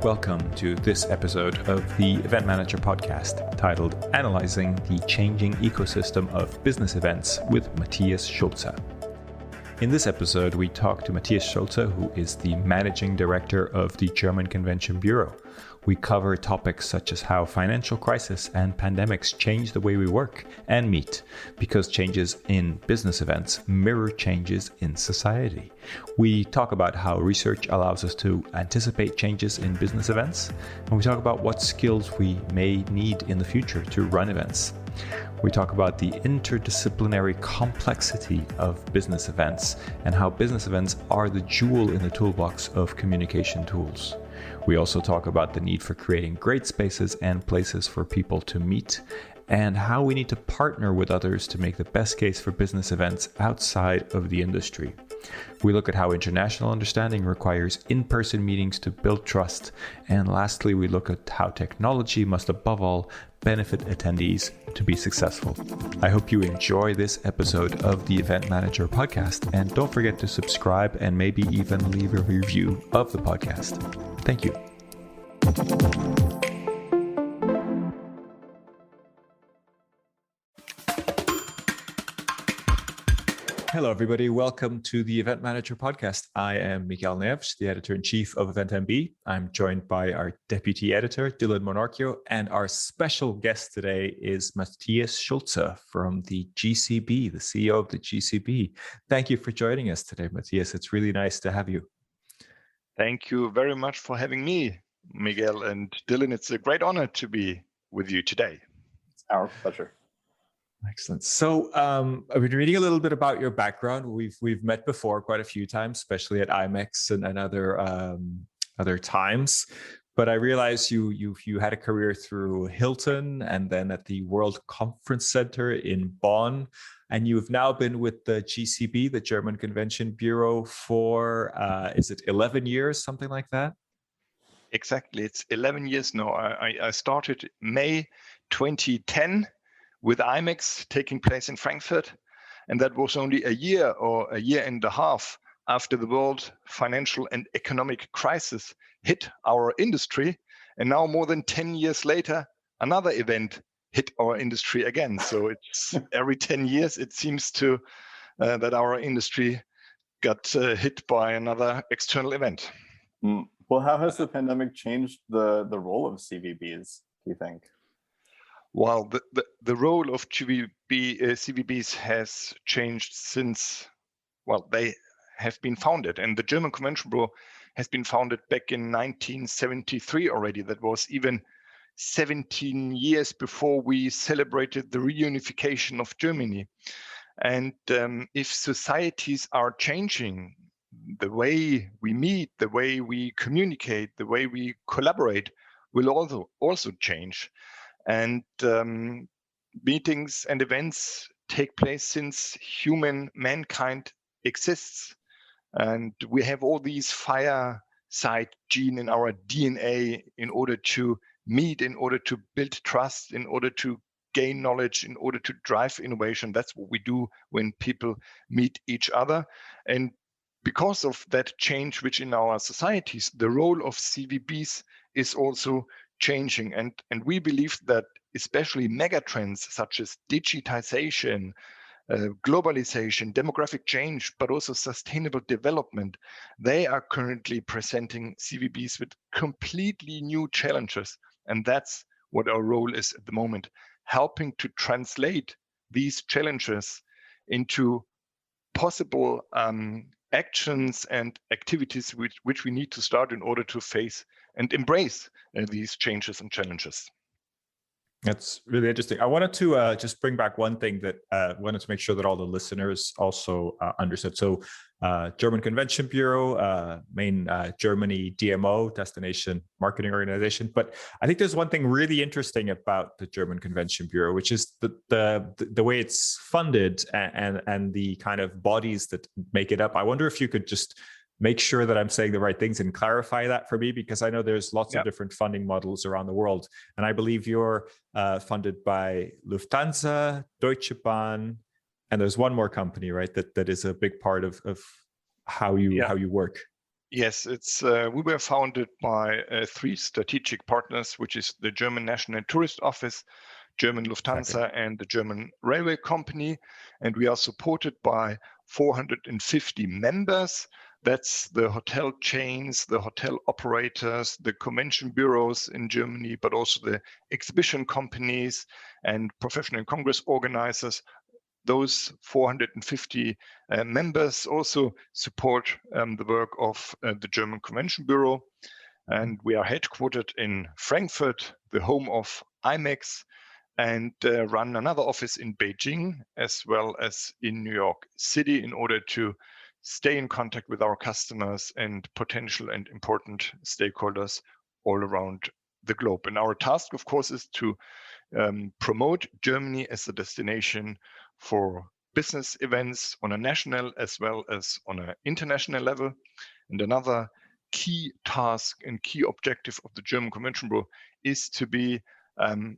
welcome to this episode of the Event Manager podcast titled Analyzing the Changing Ecosystem of Business Events with Matthias Schultze. In this episode, we talk to Matthias Schultze, who is the Managing Director of the German Convention Bureau. We cover topics such as how financial crisis and pandemics change the way we work and meet, because changes in business events mirror changes in society. We talk about how research allows us to anticipate changes in business events, and we talk about what skills we may need in the future to run events. We talk about the interdisciplinary complexity of business events and how business events are the jewel in the toolbox of communication tools. We also talk about the need for creating great spaces and places for people to meet, and how we need to partner with others to make the best case for business events outside of the industry. We look at how international understanding requires in-person meetings to build trust. And lastly, we look at how technology must above all benefit attendees to be successful. I hope you enjoy this episode of the Event Manager podcast, and don't forget to subscribe and maybe even leave a review of the podcast. Thank you. Hello, everybody. Welcome to the Event Manager podcast. I am Miguel Neves, the editor-in-chief of EventMB. I'm joined by our deputy editor, Monorchio, and our special guest today is Matthias Schultze from the GCB, the CEO of the GCB. Thank you for joining us today, Matthias. It's really nice to have you. Thank you very much for having me, Miguel and Dylan. It's a great honor to be with you today. It's our pleasure. Excellent. So I've been reading a little bit about your background. We've met before quite a few times, especially at IMEX and other times. But I realized you had a career through Hilton and then at the World Conference Center in Bonn. And you've now been with the GCB, the German Convention Bureau, for, is it 11 years, something like that? Exactly. It's 11 years now. I started May 2010 with IMEX taking place in Frankfurt. And that was only a year or a year and a half after the world financial and economic crisis hit our industry. And now more than 10 years later, another event hit our industry again. So it's every 10 years, it seems to that our industry got hit by another external event. Well, how has the pandemic changed the role of CVBs, do you think? Well, the role of CVBs has changed since, they have been founded. And the German Convention Bureau has been founded back in 1973 already. That was even 17 years before we celebrated the reunification of Germany. And if societies are changing, the way we meet, the way we communicate, the way we collaborate will also change. And meetings and events take place since mankind exists. And we have all these fireside gene in our DNA in order to meet, in order to build trust, in order to gain knowledge, in order to drive innovation. That's what we do when people meet each other. And because of that change which in our societies, the role of CVBs is also changing. And we believe that especially megatrends such as digitization, globalization, demographic change, but also sustainable development, they are currently presenting CVBs with completely new challenges. And that's what our role is at the moment, helping to translate these challenges into possible actions and activities which we need to start in order to face and embrace these changes and challenges. That's really interesting. I wanted to just bring back one thing that I wanted to make sure that all the listeners also understood. So German Convention Bureau, main Germany DMO, destination marketing organization. But I think there's one thing really interesting about the German Convention Bureau, which is the way it's funded and the kind of bodies that make it up. I wonder if you could just make sure that I'm saying the right things and clarify that for me, because I know there's lots of different funding models around the world. And I believe you're funded by Lufthansa, Deutsche Bahn, and there's one more company, right? That is a big part of how you work. Yes, it's we were founded by three strategic partners, which is the German National Tourist Office, German Lufthansa, and the German Railway Company. And we are supported by 450 members. That's the hotel chains, the hotel operators, the convention bureaus in Germany, but also the exhibition companies and professional congress organizers. Those 450 members also support the work of the German Convention Bureau. And we are headquartered in Frankfurt, the home of IMEX, and run another office in Beijing as well as in New York City in order to stay in contact with our customers and potential and important stakeholders all around the globe. And our task, of course, is to promote Germany as a destination for business events on a national as well as on an international level. And another key task and key objective of the German Convention Bureau is to be an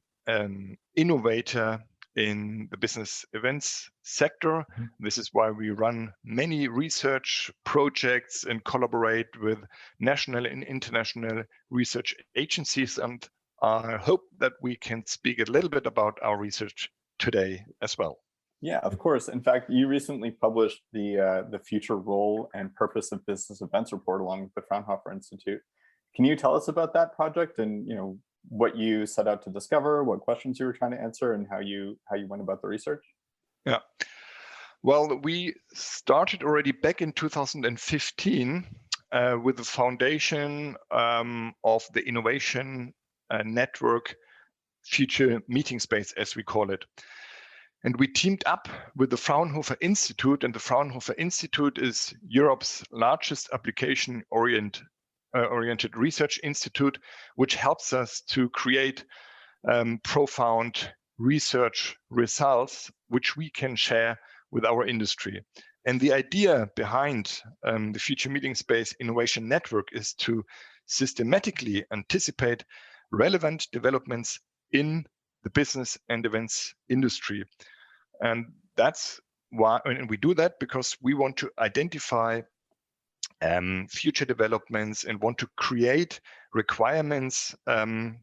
innovator in the business events sector. This is why we run many research projects and collaborate with national and international research agencies. And I hope that we can speak a little bit about our research today as well. Yeah, of course. In fact, you recently published the future role and purpose of business events report along with the Fraunhofer Institute. Can you tell us about that project and what you set out to discover, what questions you were trying to answer, and how you went about the research? Yeah. Well, we started already back in 2015 with the foundation of the innovation network future meeting space, as we call it. And we teamed up with the Fraunhofer Institute, and the Fraunhofer Institute is Europe's largest application-oriented research institute, which helps us to create profound research results, which we can share with our industry. And the idea behind the Future Meeting Space Innovation Network is to systematically anticipate relevant developments in the business and events industry. And that's why, and we do that because we want to identify future developments and want to create requirements and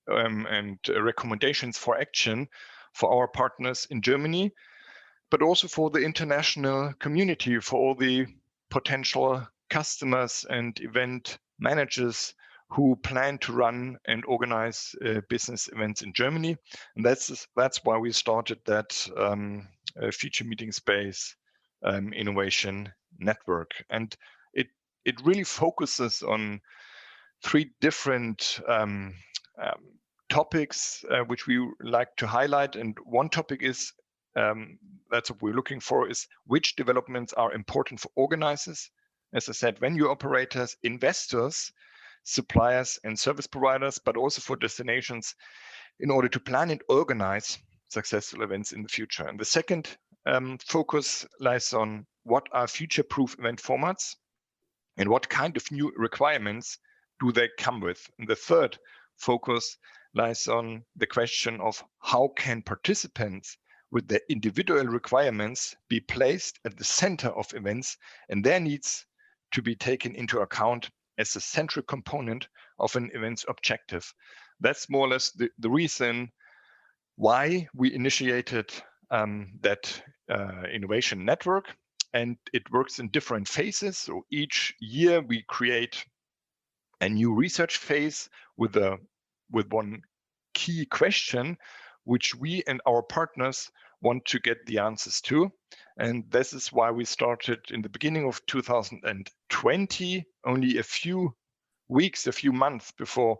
recommendations for action for our partners in Germany, but also for the international community, for all the potential customers and event managers who plan to run and organize business events in Germany. And that's why we started that Future Meeting Space Innovation Network. And it really focuses on three different topics which we like to highlight. And one topic is, that's what we're looking for, is which developments are important for organizers, as I said, venue operators, investors, suppliers and service providers, but also for destinations in order to plan and organize successful events in the future. And the second focus lies on what are future-proof event formats and what kind of new requirements do they come with. And the third focus lies on the question of how can participants with their individual requirements be placed at the center of events and their needs to be taken into account as a central component of an event's objective. That's more or less the reason why we initiated that innovation network. And it works in different phases. So each year we create a new research phase with one key question, which we and our partners want to get the answers to. And this is why we started in the beginning of 2020, only a few weeks, a few months before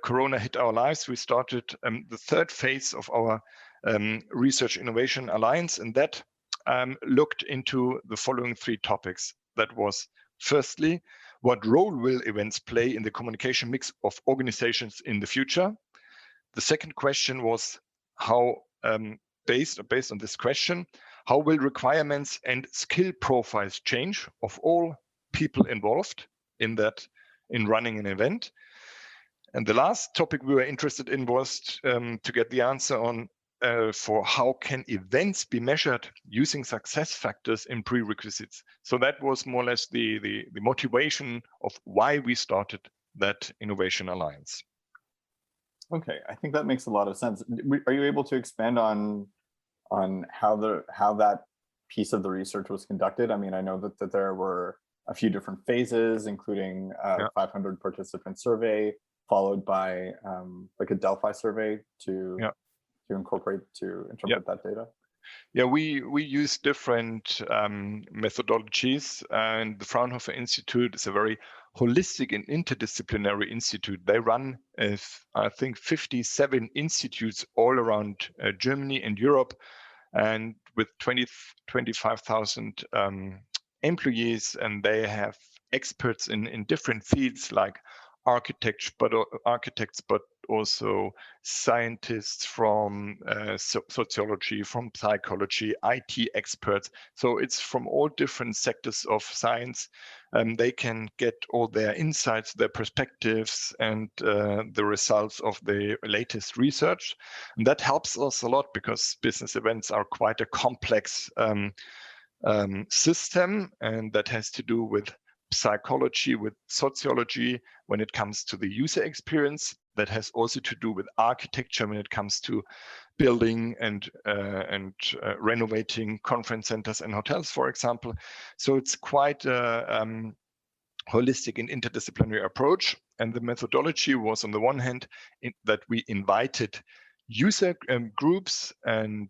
Corona hit our lives. We started the third phase of our Research Innovation Alliance, and that looked into the following three topics. That was, firstly, what role will events play in the communication mix of organizations in the future? The second question was how, based on this question, how will requirements and skill profiles change of all people involved in running an event? And the last topic we were interested in was to get the answer on for how can events be measured using success factors in prerequisites. So that was more or less the motivation of why we started that Innovation Alliance. Okay, I think that makes a lot of sense. Are you able to expand on how that piece of the research was conducted? I mean, I know that there were a few different phases, including a 500 participant survey, followed by like a Delphi survey to interpret that data. Yeah, we use different methodologies, and the Fraunhofer Institute is a very holistic and interdisciplinary institute. They run, I think, 57 institutes all around Germany and Europe, and with 25,000 employees, and they have experts in different fields like architects, but also scientists from sociology, from psychology, IT experts. So it's from all different sectors of science. They can get all their insights, their perspectives, and the results of the latest research. And that helps us a lot because business events are quite a complex system, and that has to do with psychology, with sociology when it comes to the user experience. That has also to do with architecture when it comes to building and renovating conference centers and hotels, for example. So it's quite a holistic and interdisciplinary approach. And the methodology was, on the one hand, that we invited user groups and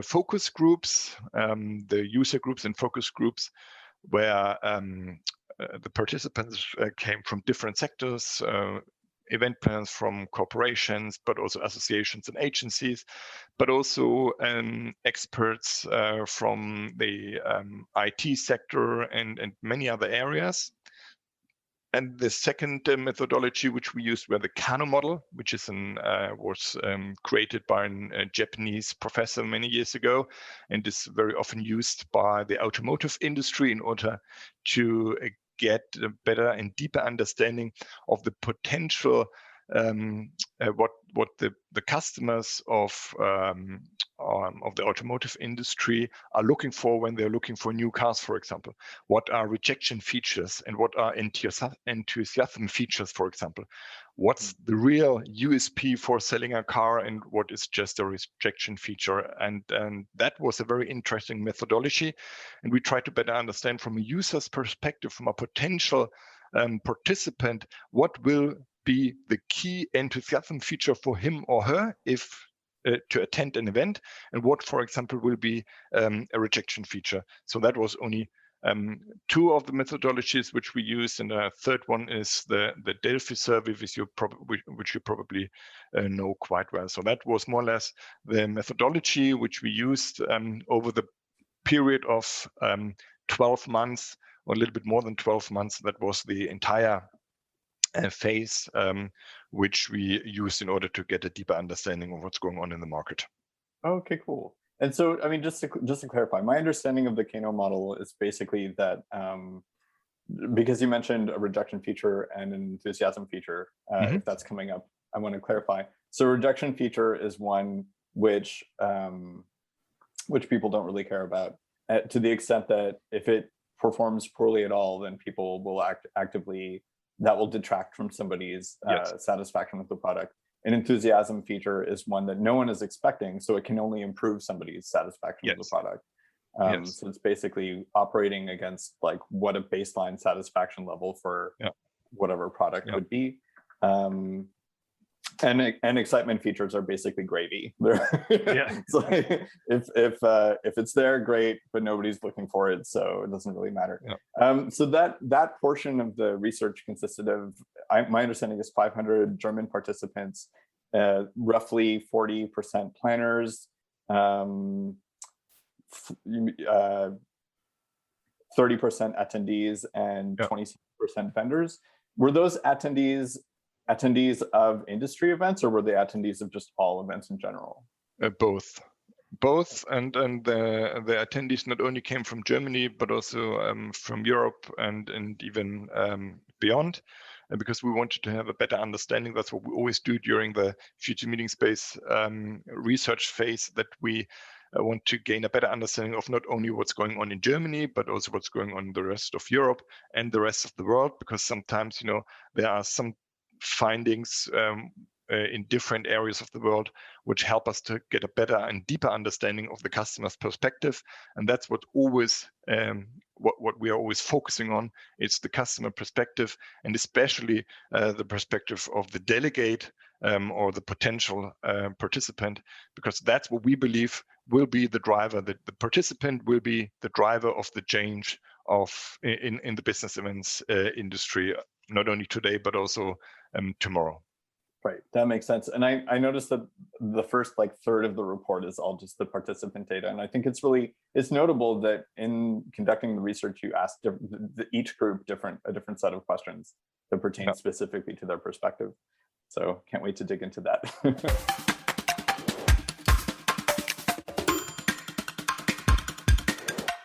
focus groups. The user groups and focus groups where the participants came from different sectors, event planners from corporations, but also associations and agencies, but also experts from the IT sector and many other areas. And the second methodology which we used were the Kano model, which is was created by a Japanese professor many years ago, and is very often used by the automotive industry in order to get a better and deeper understanding of the potential, what the customers of the automotive industry are looking for when they're looking for new cars, for example. What are rejection features and what are enthusiasm features, for example? What's the real USP for selling a car and what is just a rejection feature? And that was a very interesting methodology. And we try to better understand from a user's perspective, from a potential participant, what will be the key enthusiasm feature for him or her if to attend an event, and what, for example, will be a rejection feature. So that was only two of the methodologies which we used, and the third one is the Delphi survey, which you probably know quite well. So that was more or less the methodology which we used over the period of 12 months, or a little bit more than 12 months. That was the entire phase which we used in order to get a deeper understanding of what's going on in the market. Okay, cool. And so, I mean, just to clarify, my understanding of the Kano model is basically that because you mentioned a rejection feature and an enthusiasm feature, if that's coming up, I want to clarify. So rejection feature is one which people don't really care about, to the extent that if it performs poorly at all, then people will actively, that will detract from somebody's satisfaction with the product. An enthusiasm feature is one that no one is expecting, so it can only improve somebody's satisfaction with the product. So it's basically operating against like what a baseline satisfaction level for whatever product would be. And excitement features are basically gravy. It's like, if it's there, great, but nobody's looking for it, so it doesn't really matter. So that portion of the research consisted of, my understanding is 500 German participants, roughly 40% planners, 30% attendees, and 26% vendors. Were those attendees of industry events, or were they attendees of just all events in general? Both, and the attendees not only came from Germany, but also from Europe and even beyond, because we wanted to have a better understanding. That's what we always do during the future meeting space research phase, that we want to gain a better understanding of not only what's going on in Germany, but also what's going on in the rest of Europe and the rest of the world, because sometimes, there are some findings in different areas of the world which help us to get a better and deeper understanding of the customer's perspective. And that's what always what we are always focusing on. It's the customer perspective, and especially the perspective of the delegate or the potential participant, because that's what we believe will be the driver. That the participant will be the driver of the change in the business events industry, not only today but also tomorrow. Right, that makes sense. And I noticed that the first third of the report is all just the participant data. And I think it's notable that in conducting the research, you asked each group a different set of questions that pertain specifically to their perspective. So can't wait to dig into that.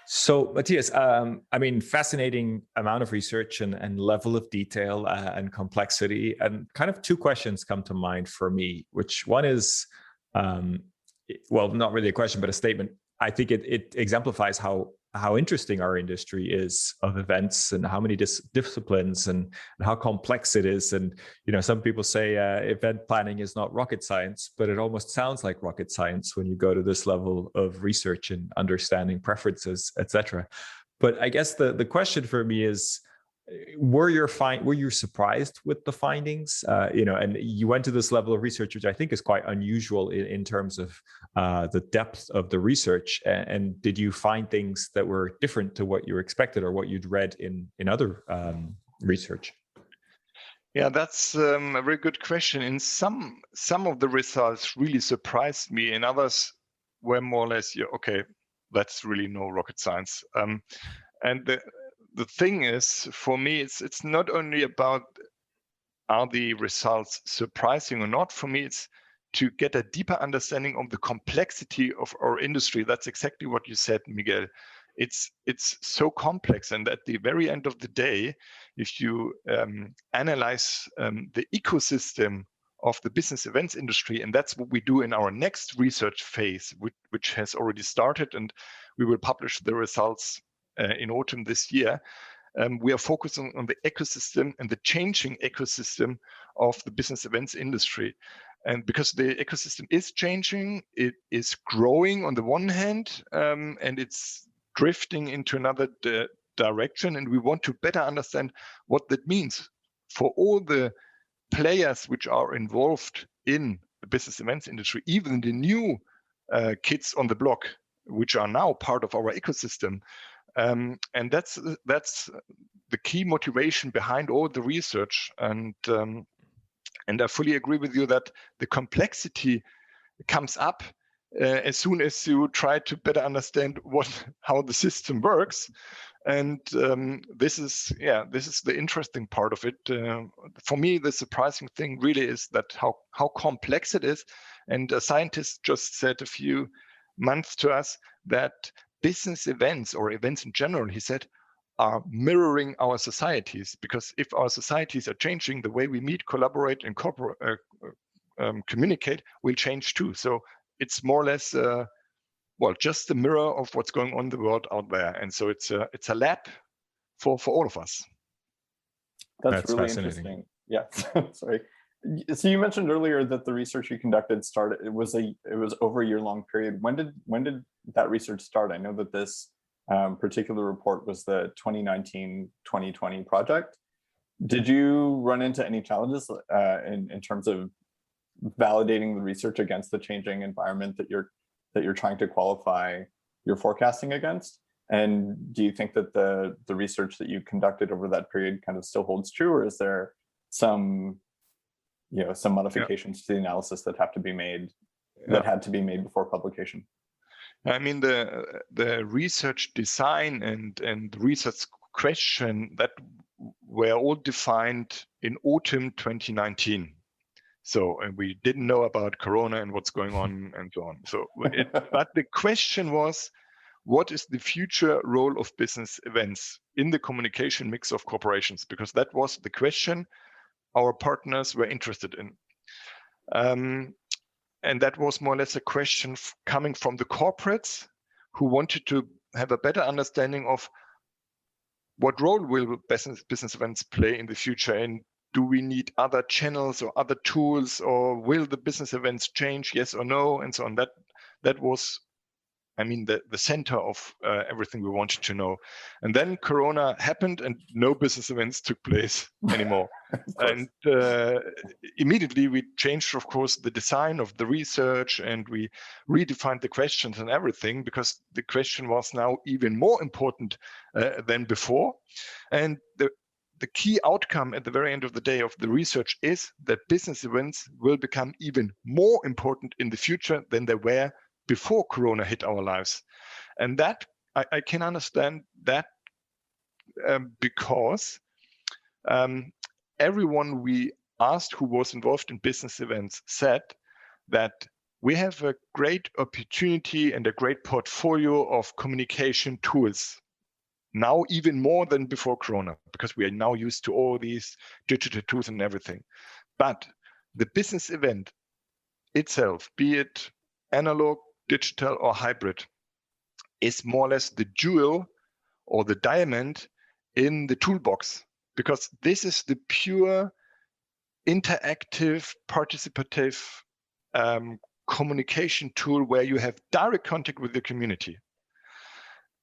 So, Matthias, fascinating amount of research and level of detail and complexity. And kind of two questions come to mind for me, which one is, not really a question, but a statement. I think it exemplifies how interesting our industry is of events and how many disciplines and how complex it is. And, some people say event planning is not rocket science, but it almost sounds like rocket science when you go to this level of research and understanding preferences, etc. But I guess the question for me is, were you surprised with the findings? And you went to this level of research, which I think is quite unusual in terms of the depth of the research. And did you find things that were different to what you expected or what you'd read in other research? Yeah, that's a very good question. In some of the results really surprised me, and others were more or less, that's really no rocket science. And the thing is, for me, it's not only about are the results surprising or not. For me, it's to get a deeper understanding of the complexity of our industry. That's exactly what you said, Miguel. It's so complex, and at the very end of the day, if you analyze the ecosystem of the business events industry, and that's what we do in our next research phase, which has already started, and we will publish the results in autumn this year. We are focusing on the ecosystem and the changing ecosystem of the business events industry. And because the ecosystem is changing, it is growing on the one hand, and it's drifting into another direction. And we want to better understand what that means for all the players which are involved in the business events industry, even the new kids on the block, which are now part of our ecosystem. And that's the key motivation behind all the research. And I fully agree with you that the complexity comes up as soon as you try to better understand how the system works. And this is the interesting part of it. For me, the surprising thing really is that how complex it is. And a scientist just said a few months to us that business events, or events in general, he said, are mirroring our societies, because if our societies are changing, the way we meet, collaborate, and communicate will change too. So it's more or less, just a mirror of what's going on in the world out there. And so it's a lab for all of us. That's really interesting. Yeah, sorry. So you mentioned earlier that the research you conducted started. It was over a year-long period. When did that research start? I know that this particular report was the 2019-2020 project. Did you run into any challenges in terms of validating the research against the changing environment that you're trying to qualify your forecasting against? And do you think that the research that you conducted over that period kind of still holds true, or is there some modifications to the analysis that had to be made before publication? I mean, the research design and the research question that were all defined in autumn 2019. So, and we didn't know about Corona and what's going on and so on. So, but the question was, what is the future role of business events in the communication mix of corporations? Because that was the question our partners were interested in. And that was more or less a question coming from the corporates who wanted to have a better understanding of what role will business events play in the future, and do we need other channels or other tools, or will the business events change, yes or no, and so on. That was, the center of everything we wanted to know. And then Corona happened and no business events took place anymore. And immediately we changed, of course, the design of the research, and we redefined the questions and everything, because the question was now even more important than before. And the key outcome at the very end of the day of the research is that business events will become even more important in the future than they were before Corona hit our lives. And that I can understand that because everyone we asked who was involved in business events said that we have a great opportunity and a great portfolio of communication tools now, even more than before Corona, because we are now used to all these digital tools and everything. But the business event itself, be it analog, digital, or hybrid, is more or less the jewel or the diamond in the toolbox, because this is the pure interactive, participative communication tool where you have direct contact with the community.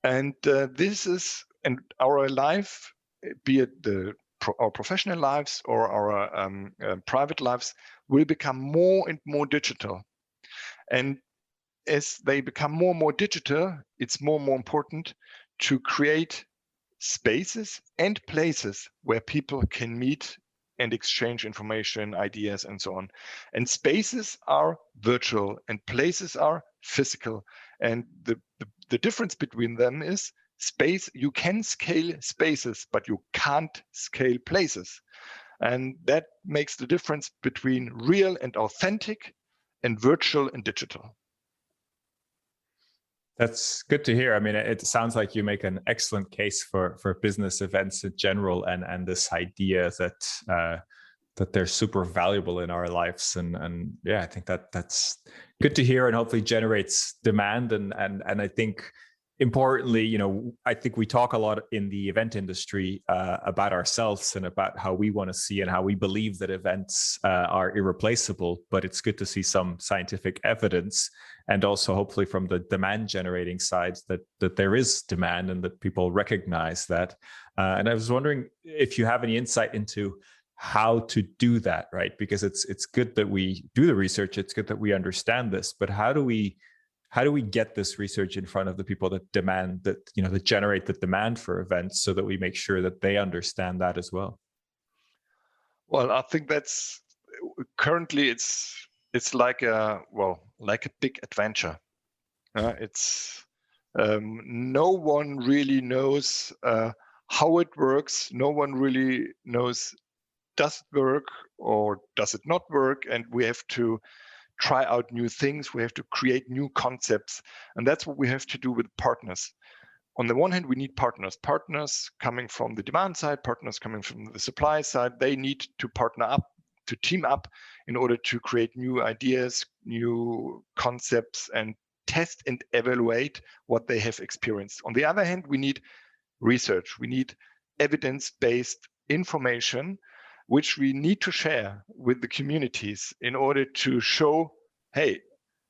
And this is, and our life, be it our professional lives or our private lives, will become more and more digital. And as they become more and more digital, it's more and more important to create spaces and places where people can meet and exchange information, ideas, and so on. And spaces are virtual and places are physical. And the difference between them is space, you can scale spaces, but you can't scale places. And that makes the difference between real and authentic and virtual and digital. That's good to hear. I mean, it sounds like you make an excellent case for business events in general, and this idea that they're super valuable in our lives. And yeah, I think that's good to hear, and hopefully generates demand. And I think importantly, I think we talk a lot in the event industry about ourselves and about how we want to see and how we believe that events are irreplaceable. But it's good to see some scientific evidence, and also hopefully from the demand generating side that there is demand and that people recognize that. And I was wondering if you have any insight into how to do that, right? Because it's good that we do the research, it's good that we understand this, but how do we get this research in front of the people that demand that, that generate the demand for events, so that we make sure that they understand that as well? Well, I think that's currently it's like a big adventure. It's no one really knows how it works. No one really knows, does it work or does it not work? And we have to try out new things. We have to create new concepts. And that's what we have to do with partners. On the one hand, we need partners coming from the demand side, partners coming from the supply side. They need to partner up, to team up in order to create new ideas, new concepts, and test and evaluate what they have experienced. On the other hand, we need research. We need evidence-based information, which we need to share with the communities in order to show, hey,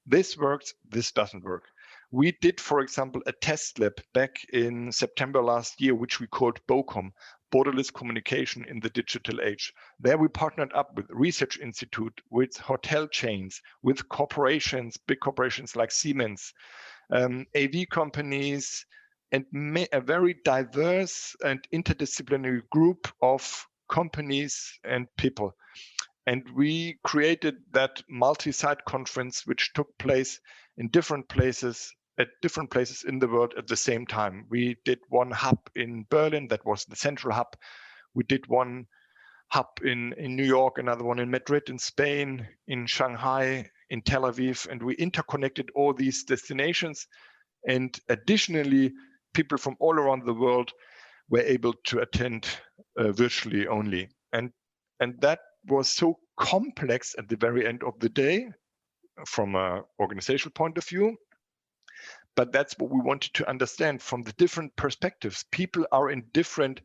this works, this doesn't work. We did, for example, a test lab back in September last year, which we called BOCOM, Borderless Communication in the Digital Age. There we partnered up with Research Institute, with hotel chains, with corporations, big corporations like Siemens, AV companies, and a very diverse and interdisciplinary group of companies and people. And we created that multi-site conference, which took place in different places, at different places in the world at the same time. We did one hub in Berlin, that was the central hub. We did one hub in New York, another one in Madrid in Spain, in Shanghai, in Tel Aviv, and we interconnected all these destinations And additionally, people from all around the world were able to attend virtually only. And that was so complex at the very end of the day from an organizational point of view. But that's what we wanted to understand from the different perspectives. People are in different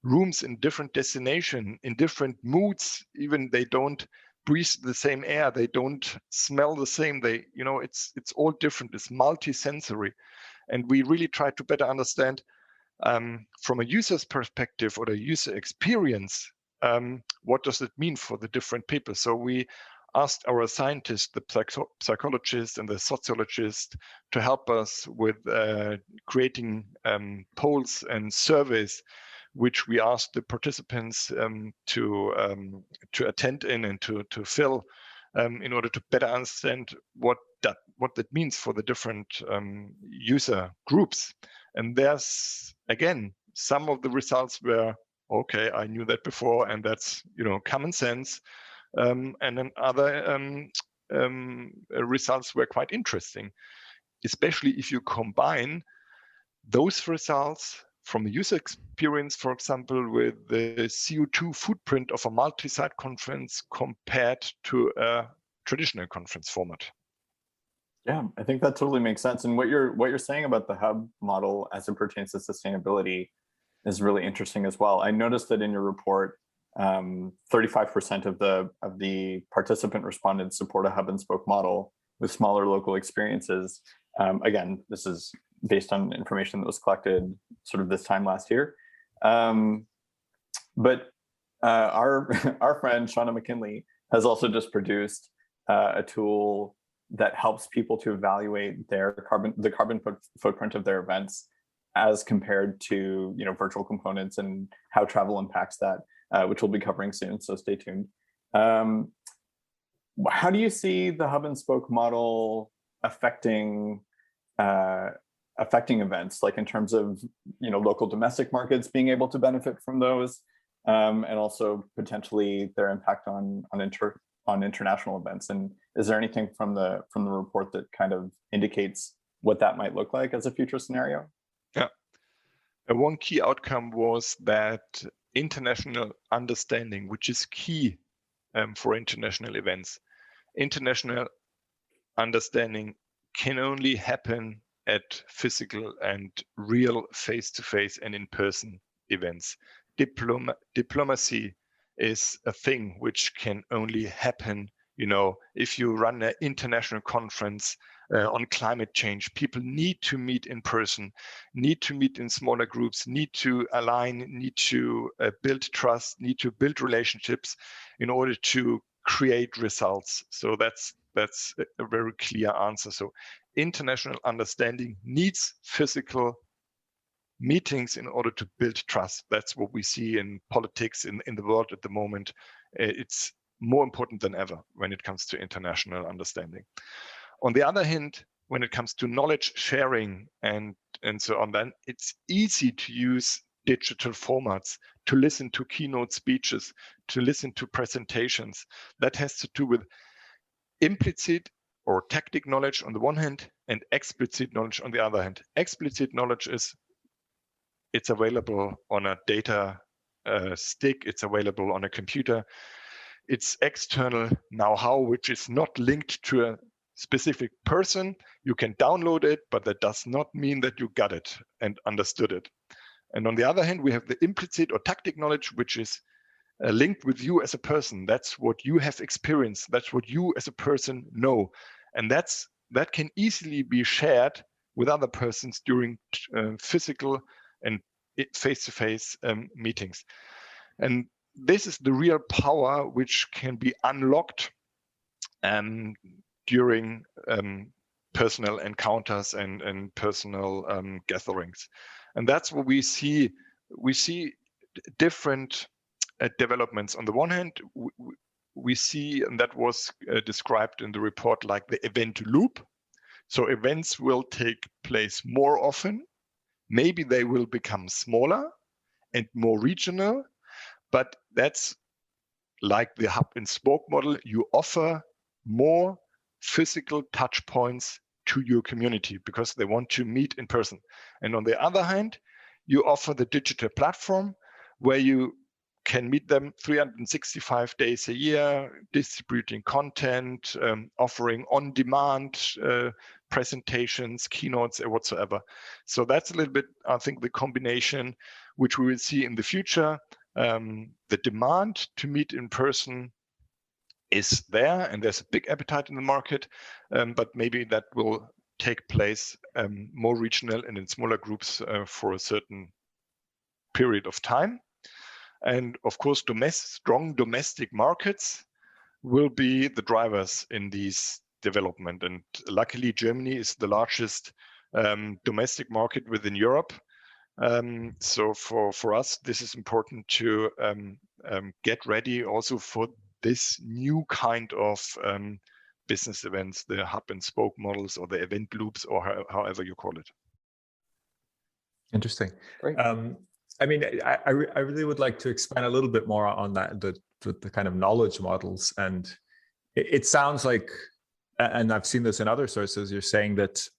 rooms, in different destination, in different moods. Even they don't breathe the same air, they don't smell the same. They, it's all different. It's multi-sensory, and we really try to better understand from a user's perspective or a user experience. What does it mean for the different people? So we asked our scientists, the psychologists and the sociologists, to help us with creating polls and surveys, which we asked the participants to attend in and to fill in order to better understand what that means for the different user groups. And there's, again, some of the results were, okay, I knew that before, and that's common sense. And then other results were quite interesting, especially if you combine those results from a user experience, for example, with the CO2 footprint of a multi-site conference compared to a traditional conference format. Yeah, I think that totally makes sense. And what you're saying about the hub model as it pertains to sustainability is really interesting as well. I noticed that in your report, 35% of the participant respondents support a hub and spoke model with smaller local experiences. Again, this is based on information that was collected sort of this time last year. But our friend Shauna McKinley has also just produced a tool that helps people to evaluate the carbon footprint of their events as compared to virtual components and how travel impacts that, which we'll be covering soon. So stay tuned. How do you see the hub and spoke model affecting events, like in terms of local domestic markets being able to benefit from those, and also potentially their impact on international events? And is there anything from the report that kind of indicates what that might look like as a future scenario? Yeah, and one key outcome was that international understanding, which is key for international events. International understanding can only happen at physical and real face-to-face and in-person events. Diplomacy is a thing which can only happen, if you run an international conference on climate change. People need to meet in person, need to meet in smaller groups, need to align, need to build trust, need to build relationships in order to create results. So that's a very clear answer. So international understanding needs physical meetings in order to build trust. That's what we see in politics in the world at the moment. It's more important than ever when it comes to international understanding. On the other hand, when it comes to knowledge sharing and so on, then it's easy to use digital formats, to listen to keynote speeches, to listen to presentations. That has to do with implicit or tactic knowledge on the one hand and explicit knowledge on the other hand. Explicit knowledge is it's available on a data stick, it's available on a computer. It's external know-how, which is not linked to a specific person. You can download it, but that does not mean that you got it and understood it. And on the other hand, we have the implicit or tactic knowledge, which is linked with you as a person. That's what you have experienced. That's what you as a person know. And that can easily be shared with other persons during physical and face-to-face meetings. And this is the real power which can be unlocked during personal encounters and personal gatherings. And that's what we see. We see different developments. On the one hand, we see, and that was described in the report, like the event loop. So events will take place more often. Maybe they will become smaller and more regional, but that's like the hub and spoke model. You offer more physical touch points to your community because they want to meet in person. And on the other hand, you offer the digital platform where you can meet them 365 days a year, distributing content, offering on-demand presentations, keynotes, or whatsoever. So that's a little bit, I think, the combination which we will see in the future. The demand to meet in person is there, and there's a big appetite in the market, but maybe that will take place more regional and in smaller groups for a certain period of time. And of course, strong domestic markets will be the drivers in these development. And luckily, Germany is the largest domestic market within Europe. So for us, this is important to get ready also for this new kind of business events, the hub and spoke models or the event loops, or however you call it. Interesting. Great. I mean, I really would like to expand a little bit more on that, the kind of knowledge models. And it sounds like, and I've seen this in other sources, you're saying that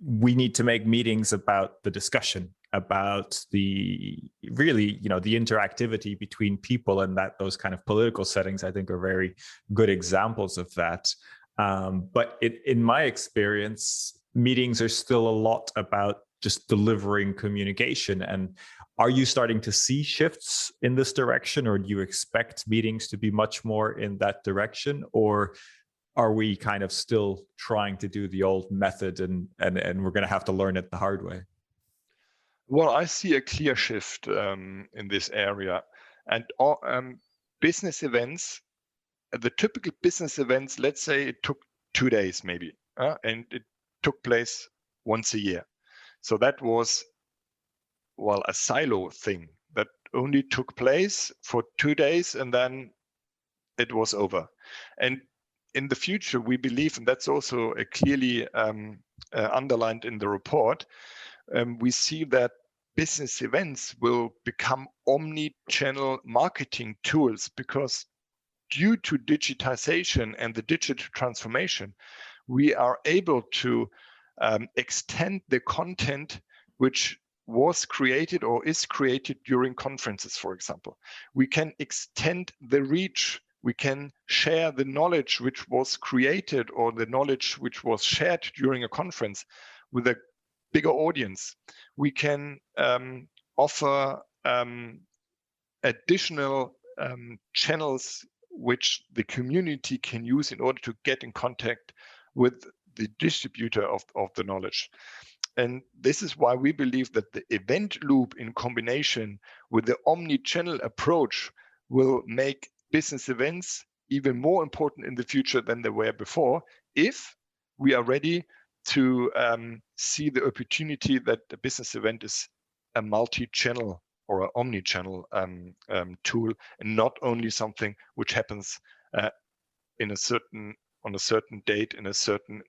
we need to make meetings about the discussion, about the really, the interactivity between people, and that those kind of political settings, I think, are very good examples of that. But in my experience, meetings are still a lot about just delivering communication. And are you starting to see shifts in this direction, or do you expect meetings to be much more in that direction? Or are we kind of still trying to do the old method and we're going to have to learn it the hard way? Well, I see a clear shift in this area. And business events, the typical business events, let's say it took 2 days maybe, and it took place once a year. So that was, well, a silo thing that only took place for 2 days and then it was over. And in the future, we believe, and that's also clearly underlined in the report, we see that business events will become omni-channel marketing tools, because due to digitization and the digital transformation, we are able to extend the content which was created or is created during conferences, for example. We can extend the reach. We can share the knowledge which was created or the knowledge which was shared during a conference with a bigger audience. We can offer additional channels which the community can use in order to get in contact with the distributor of the knowledge. And this is why we believe that the event loop in combination with the omni-channel approach will make business events even more important in the future than they were before, if we are ready to see the opportunity that the business event is a multi-channel or an omni-channel tool, and not only something which happens on a certain date in a certain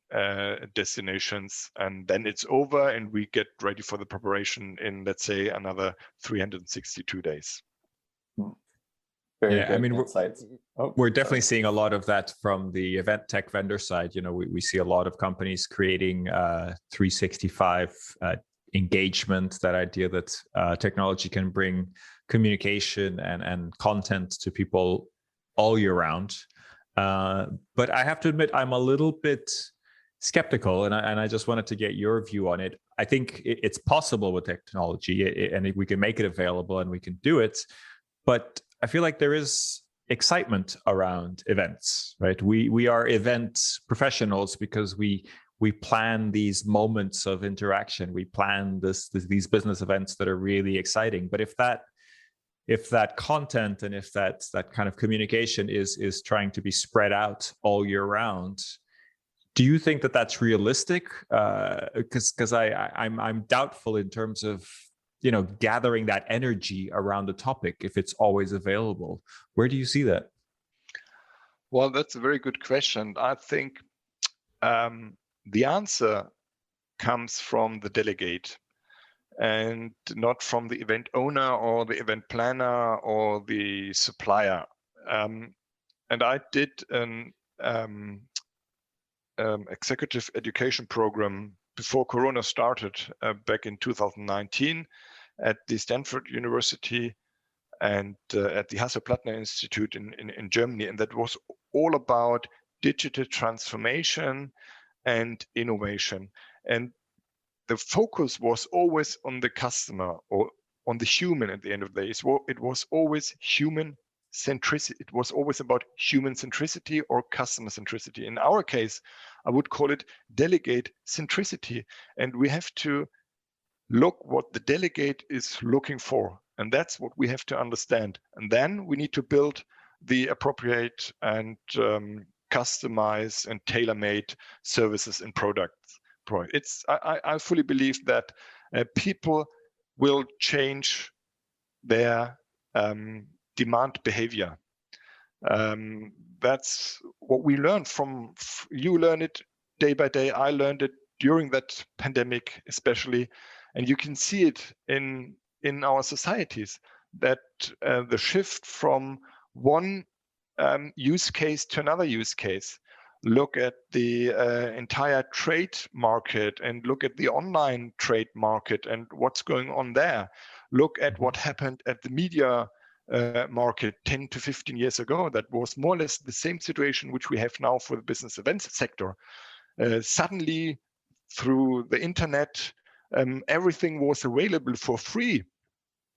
destinations, and then it's over and we get ready for the preparation in, let's say, another 362 days. Very yeah, good I mean, insights. We're definitely seeing a lot of that from the event tech vendor side. We see a lot of companies creating 365 engagement, that idea that technology can bring communication and content to people all year round. But I have to admit, I'm a little bit skeptical, and I just wanted to get your view on it. I think it's possible with technology, and we can make it available and we can do it, but I feel like there is excitement around events, right? We are event professionals because we plan these moments of interaction. We plan these business events that are really exciting. But if that content and if that kind of communication is trying to be spread out all year round, do you think that that's realistic? Because I'm doubtful in terms of gathering that energy around the topic if it's always available. Where do you see that? Well, that's a very good question. I think the answer comes from the delegate and not from the event owner or the event planner or the supplier. And I did executive education program before Corona started back in 2019 at the Stanford University and at the Hasso-Plattner Institute in Germany. And that was all about digital transformation and innovation. And the focus was always on the customer or on the human at the end of the day. It was always human centricity. It was always about human centricity or customer centricity. In our case, I would call it delegate centricity. And we have to look what the delegate is looking for. And that's what we have to understand. And then we need to build the appropriate and customize and tailor-made services and products. I fully believe that people will change their demand behavior. That's what we learn from. You learn it day by day. I learned it during that pandemic, especially, and you can see it in our societies that the shift from one use case to another use case. Look at the entire trade market and look at the online trade market and what's going on there. Look at what happened at the media market 10 to 15 years ago. That was more or less the same situation which we have now for the business events sector. Suddenly, through the internet, everything was available for free,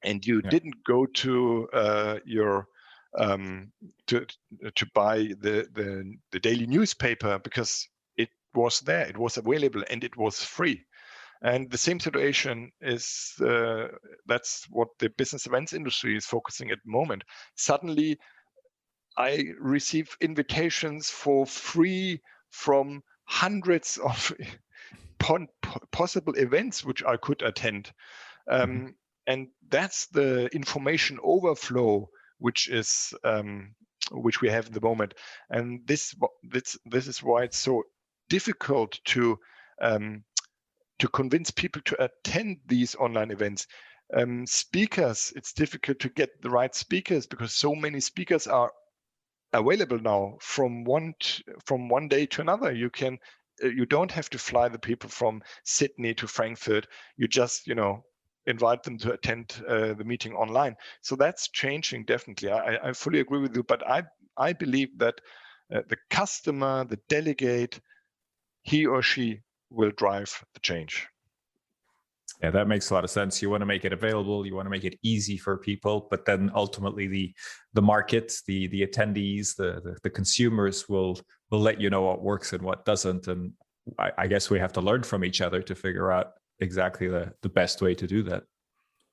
and you didn't go to your to buy the daily newspaper because it was there, it was available, and it was free. And the same situation is that's what the business events industry is focusing at the moment. Suddenly, I receive invitations for free from hundreds of possible events which I could attend. And that's the information overflow which is which we have at the moment. And this is why it's so difficult to convince people to attend these online events. Speakers, it's difficult to get the right speakers because so many speakers are available now from one day to another. You don't have to fly the people from Sydney to Frankfurt. You just invite them to attend the meeting online. So that's changing definitely. I fully agree with you, but I believe that the customer, the delegate, he or she will drive the change. Yeah, that makes a lot of sense. You want to make it available, you want to make it easy for people, but then ultimately the market, the attendees, the consumers will let you know what works and what doesn't. And I guess we have to learn from each other to figure out exactly the best way to do that.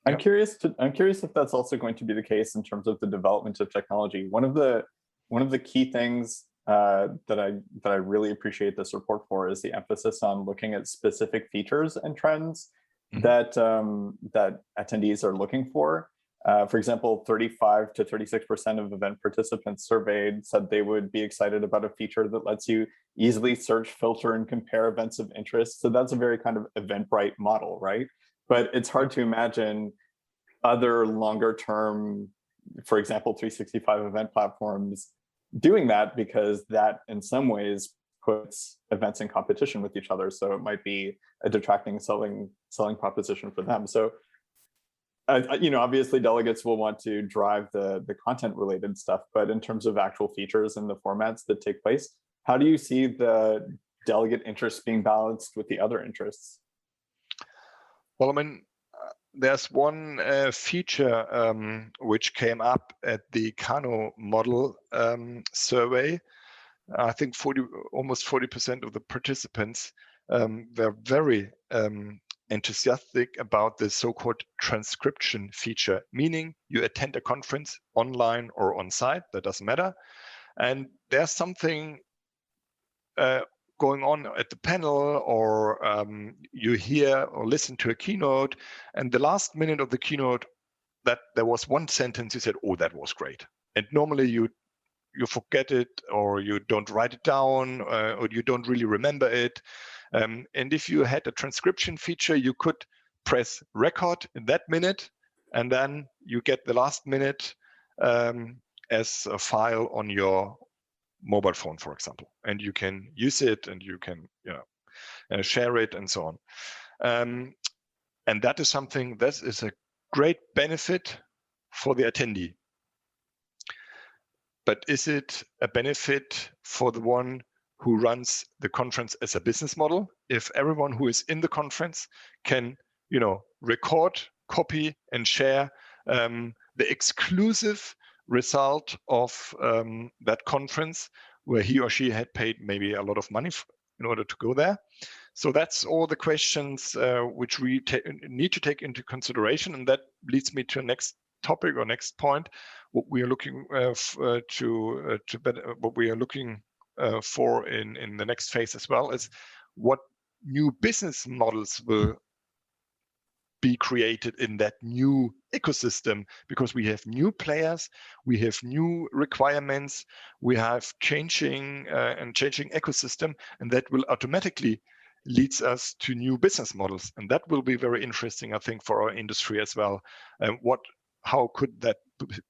I'm curious if that's also going to be the case in terms of the development of technology. One of the key things that I really appreciate this report for is the emphasis on looking at specific features and trends that attendees are looking for. For example, 35 to 36% of event participants surveyed said they would be excited about a feature that lets you easily search, filter, and compare events of interest. So that's a very kind of Eventbrite model, right? But it's hard to imagine other longer term, for example, 365 event platforms doing that, because that in some ways puts events in competition with each other. So it might be a detracting selling proposition for them. So obviously delegates will want to drive the content related stuff, but in terms of actual features and the formats that take place, how do you see the delegate interests being balanced with the other interests? Well, I mean, there's one feature which came up at the Kano model survey. I think almost 40% of the participants were very enthusiastic about the so-called transcription feature, meaning you attend a conference online or on site, that doesn't matter, and there's something going on at the panel, or you hear or listen to a keynote, and the last minute of the keynote, that there was one sentence you said, "Oh, that was great," and normally you forget it, or you don't write it down, or you don't really remember it. And if you had a transcription feature, you could press record in that minute, and then you get the last minute as a file on your mobile phone, for example, and you can use it and you can share it and so on. And that is something that is a great benefit for the attendee. But is it a benefit for the one who runs the conference as a business model? If everyone who is in the conference can, record, copy, and share the exclusive result of that conference, where he or she had paid maybe a lot of money in order to go there. So that's all the questions which we need to take into consideration, and that leads me to the next topic or next point. What we are looking what we are looking for in the next phase as well is what new business models will be created in that new ecosystem, because we have new players, we have new requirements, we have changing ecosystem, and that will automatically leads us to new business models, and that will be very interesting, I think, for our industry as well. How could that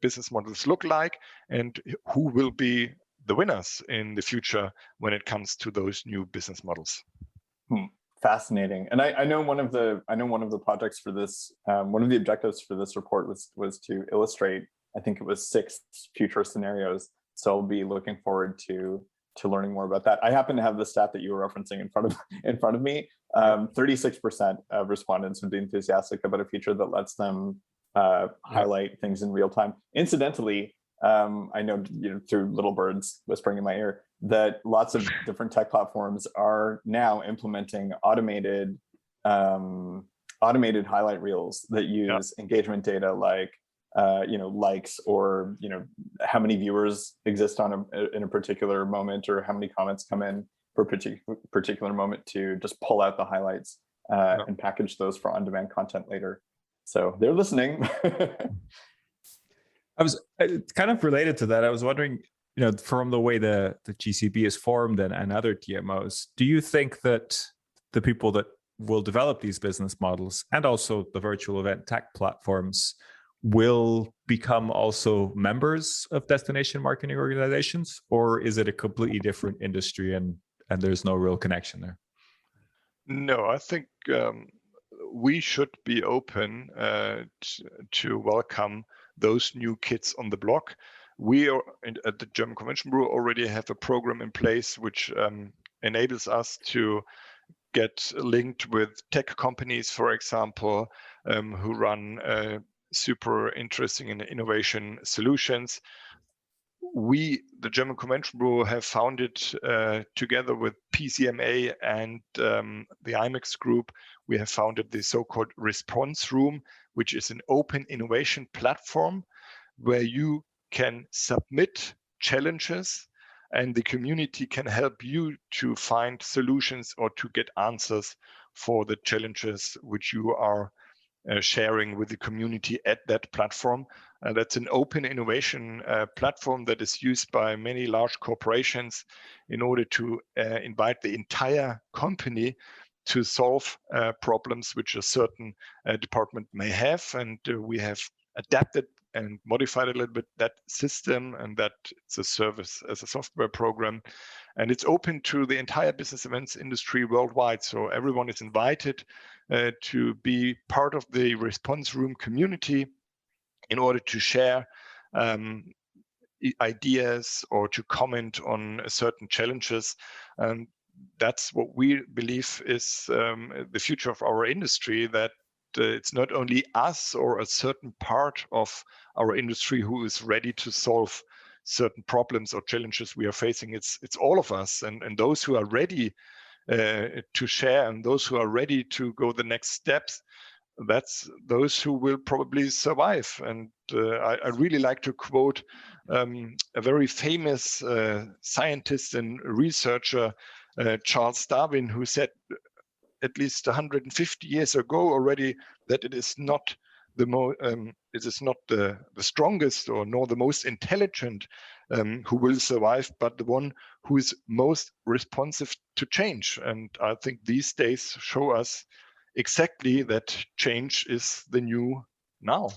business models look like, and who will be the winners in the future when it comes to those new business models? Fascinating. And I know one of the projects for this, one of the objectives for this report was to illustrate, I think it was 6 future scenarios. So I'll be looking forward to learning more about that. I happen to have the stat that you were referencing in front of me. 36% of respondents would be enthusiastic about a feature that lets them highlight things in real time. Incidentally, I know, through little birds whispering in my ear, that lots of different tech platforms are now implementing automated highlight reels that use engagement data like likes, or how many viewers exist in a particular moment, or how many comments come in for a particular moment, to just pull out the highlights and package those for on-demand content later. So they're listening. I was kind of related to that. I was wondering, from the way the GCB is formed and other TMOs, do you think that the people that will develop these business models, and also the virtual event tech platforms, will become also members of destination marketing organizations, or is it a completely different industry and there's no real connection there? No, I think we should be open to welcome those new kids on the block. We are at the German Convention Bureau already have a program in place which enables us to get linked with tech companies, for example, who run super interesting and innovation solutions. We, the German Convention Bureau, have founded together with PCMA and the IMEX group, we have founded the so-called Response Room, which is an open innovation platform where you can submit challenges and the community can help you to find solutions or to get answers for the challenges which you are sharing with the community at that platform. That's an open innovation platform that is used by many large corporations in order to invite the entire company to solve problems which a certain department may have. And we have adapted and modified a little bit that system, and that it's a service as a software program. And it's open to the entire business events industry worldwide. So everyone is invited to be part of the Response Room community in order to share ideas or to comment on certain challenges. That's what we believe is the future of our industry, that it's not only us or a certain part of our industry who is ready to solve certain problems or challenges we are facing. It's all of us, and those who are ready to share, and those who are ready to go the next steps. That's those who will probably survive. And I really like to quote a very famous scientist and researcher, Charles Darwin, who said at least 150 years ago already that it is not the strongest or nor the most intelligent who will survive, but the one who is most responsive to change. And I think these days show us exactly that change is the new now.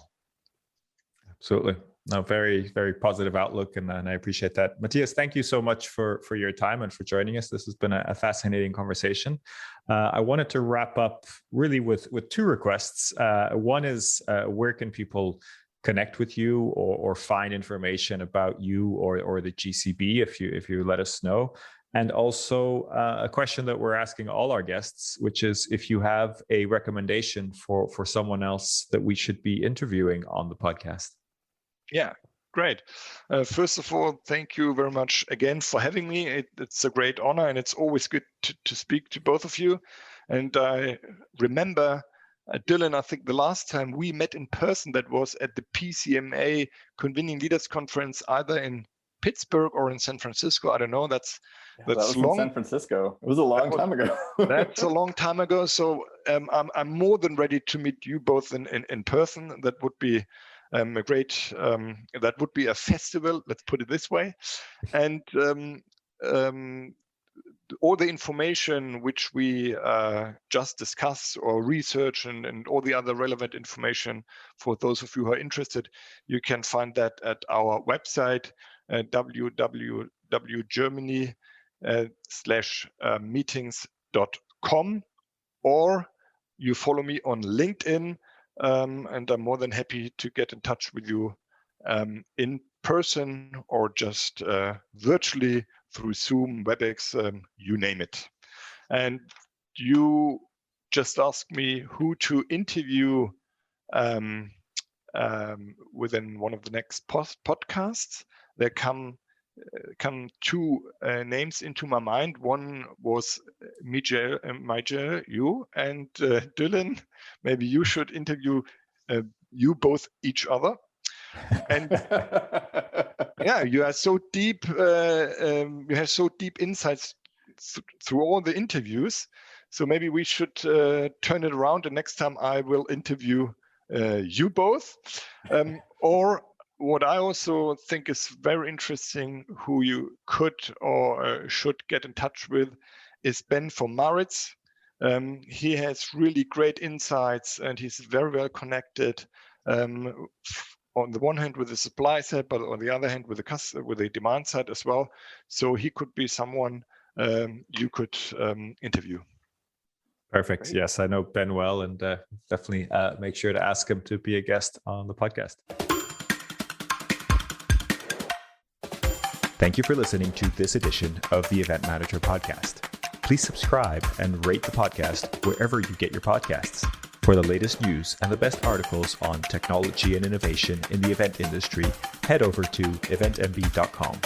Absolutely. No, very, very positive outlook, and I appreciate that. Matthias, thank you so much for your time and for joining us. This has been a fascinating conversation. I wanted to wrap up really with two requests. One is where can people connect with you or find information about you or the GCB if you let us know. And also a question that we're asking all our guests, which is if you have a recommendation for someone else that we should be interviewing on the podcast. Yeah, great. First of all, thank you very much again for having me. It's a great honor, and it's always good to speak to both of you. And I remember, Dylan, I think the last time we met in person, that was at the PCMA Convening Leaders Conference, either in Pittsburgh or in San Francisco. I don't know. That was long. In San Francisco. It was a long time ago. That's a long time ago. So I'm more than ready to meet you both in person. That would be a great. That would be a festival. Let's put it this way. And all the information which we just discussed or research and all the other relevant information for those of you who are interested, you can find that at our website, www.germany/meetings.com, or you follow me on LinkedIn, and I'm more than happy to get in touch with you in person or just virtually through Zoom, WebEx, you name it. And you just asked me who to interview within one of the next podcasts. There come two names into my mind. One was Miguel, you, and Dylan. Maybe you should interview you both each other. And yeah, you are so deep. You have so deep insights through all the interviews. So maybe we should turn it around. And next time I will interview you both. Or what I also think is very interesting, who you could or should get in touch with, is Ben from Maritz. He has really great insights, and he's very well connected. On the one hand with the supply side, but on the other hand with the demand side as well. So he could be someone you could interview. Perfect. Great. Yes, I know Ben well, and definitely make sure to ask him to be a guest on the podcast. Thank you for listening to this edition of the Event Manager Podcast. Please subscribe and rate the podcast wherever you get your podcasts. For the latest news and the best articles on technology and innovation in the event industry, head over to eventmb.com.